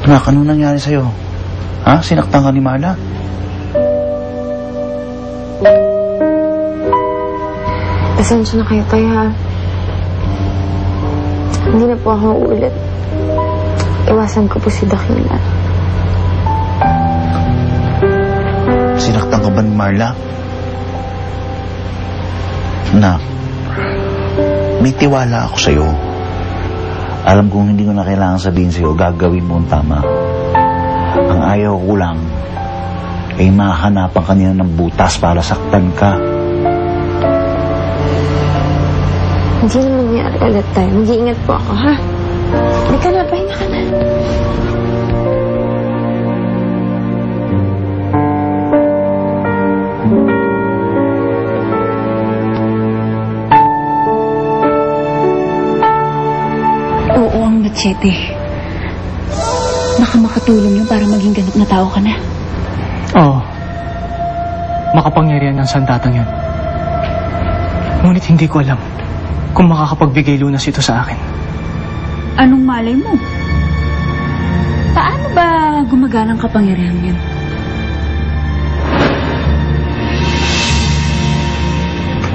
Anak, anong nangyari sa'yo? Ha? Sinaktan ka ni Marla? Pasensya na kayo, Tay, ha? Hindi na po ako uulit. Iwasan ko po si Dakila. Sinaktan ka ba ni Marla? Anak, may tiwala ako sa'yo. Alam kong hindi ko na kailangan sabihin sa'yo, gagawin mo ang tama. Ang ayaw ko lang ay mahanapan kanina ng butas para saktan ka. Hindi na mangyari ulit, Tay. Mag-iingat po ako, ha? Hindi ka na, pahinga ka na. Oo, ang machete. Baka makatulong yun para maging ganap na tao ka na. Oo. Makapangyarihan ng sandatang yun. Ngunit hindi ko alam kung makakapagbigay lunas ito sa akin. Anong malay mo? Paano ba gumagana ang kapangyarihan yun?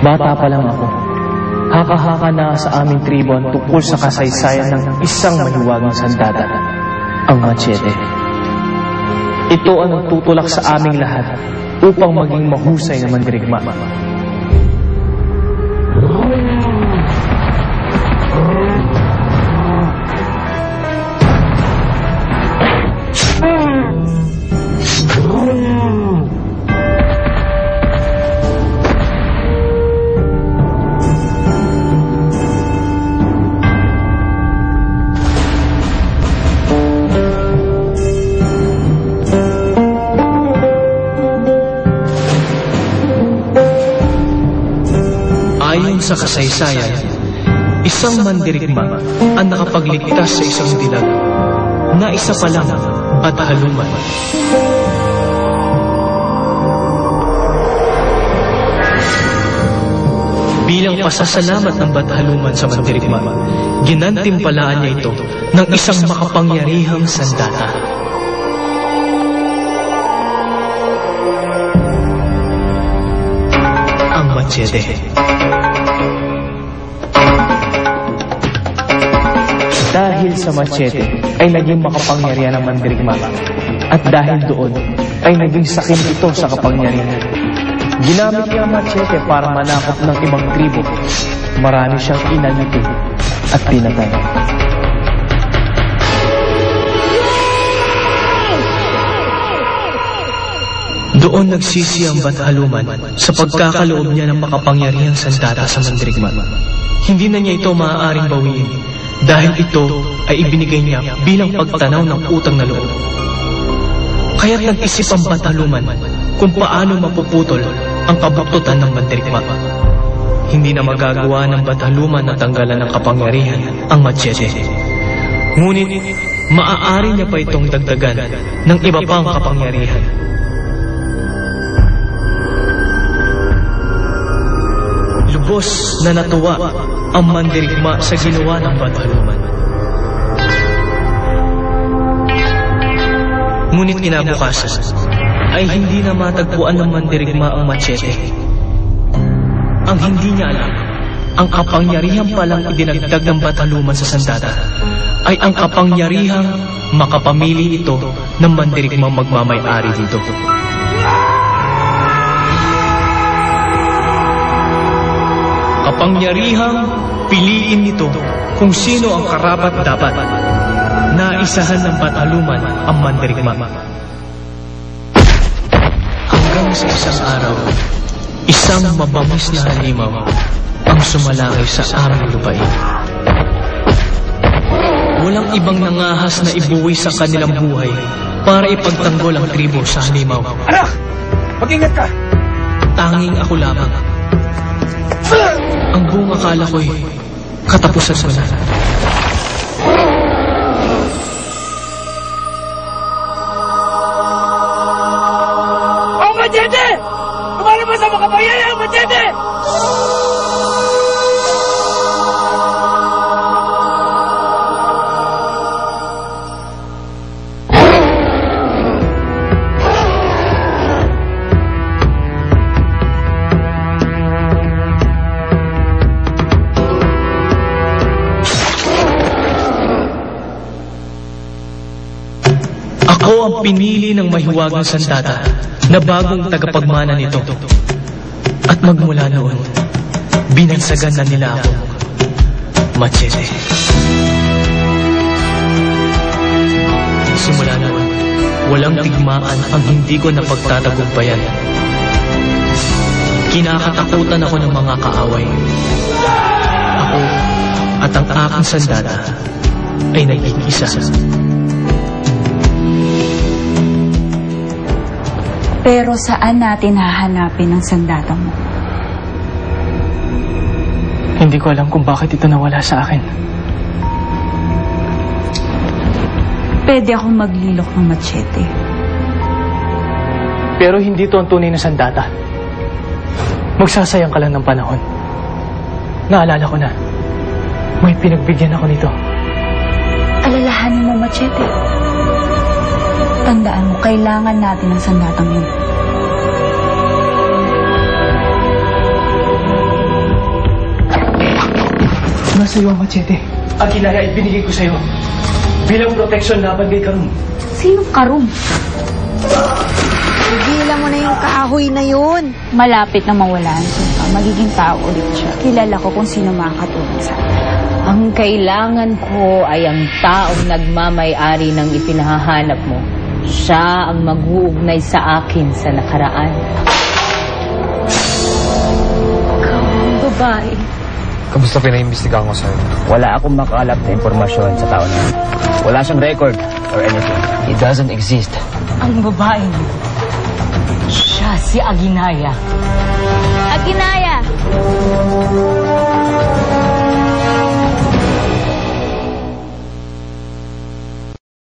Bata pa lang ako. Haka-haka na sa aming tribo ang tungkol sa kasaysayan ng isang mahiwagang sandata, ang machete. Ito ang nagtutulak sa aming lahat upang maging mahusay na mandirigma. Ayon sa kasaysayan, isang mandirigma ang nakapagligtas sa isang dilag na isa pa lang Bathalumad. Bilang pasasalamat ng Bathalumad sa mandirigma, ginantimpalaan niya ito ng isang makapangyarihang sandata. Ang machete. Dahil sa machete ay naging makapangyarihan ng mandirigma. At dahil doon ay naging sakim ito sa kapangyarihan. Ginamit niya ang machete para manakop ng ibang tribo. Marami siyang inalipin at pinatay. Doon nagsisi ang Bathalumad sa pagkakaloob niya ng makapangyarihang sandata sa mandirigma. Hindi na niya ito maaaring bawiin dahil ito ay ibinigay niya bilang pagtanaw ng utang na loob. Kaya't nag-isip ang Bathalumad kung paano mapuputol ang kabuktutan ng mandirigma. Hindi na magagawa ng Bathalumad na tanggalan ng kapangyarihan ang machete. Ngunit maaari niya pa itong dagdagan ng iba pang kapangyarihan. Lubos na natuwa ang mandirigma sa ginawa ng Bathalumad. Ngunit kinabukasan ay hindi na matagpuan ng mandirigma ang machete. Ang hindi niya alam, ang kapangyarihan palang idinagdag ng Bathalumad sa sandata ay ang kapangyarihang makapamili ito ng mandirigmang magmamay-ari dito. Kapangyarihang piliin nito kung sino ang karapat-dapat na isahan ng Bathalumad ang mandirigma. Hanggang sa isang araw, isang mabangis na halimaw ang sumalakay sa aming lupain. Walang ibang nangahas na ibuwi sa kanilang buhay para ipagtanggol ang tribo sa halimaw. Anak! Mag-ingat ka! Tanging ako lamang. Ang buong akala ko'y katapusan ko na. Ang machete! Lumalabas ang makapangyarihan ang machete! Ako ang pinili ng mahiwagang sandata na bagong tagapagmana nito. At magmula noon, binansagan na nila ako. Machete. Simula noon, walang tigmaan ang hindi ko napagtatagumpayan. Kinakatakutan ako ng mga kaaway. Ako at ang aking sandata ay naging isa. Pero saan natin hahanapin ang sandata mo? Hindi ko alam kung bakit ito nawala sa akin. Pwede akong maglilok ng machete. Pero hindi ito ang tunay na sandata. Magsasayang ka lang ng panahon. Naalala ko na, may pinagbigyan ako nito. Alalahanin mo, machete. Tandaan mo, kailangan natin ang sandatang yun. Nasa iyo ang machete. Ang kinaya ay binigay ko sa'yo. Bilang proteksyon laban kay Karum. Sinong Karum? Tigilan mo na yung kahoy na yun. Malapit na mawalaan siya. Magiging tao ulit siya. Kilala ko kung sino makakatulong sa akin. Ang kailangan ko ay ang taong nagmamay-ari ng ipinahahanap mo. Siya ang mag-uugnay sa akin sa nakaraan. Ikaw ang babae. Kamusta pinaimbestigahan ko sa'yo? Wala akong makalap na impormasyon sa tao na yun. Wala siyang record or anything. It doesn't exist. Ang babae mo. Siya si Aguinalda.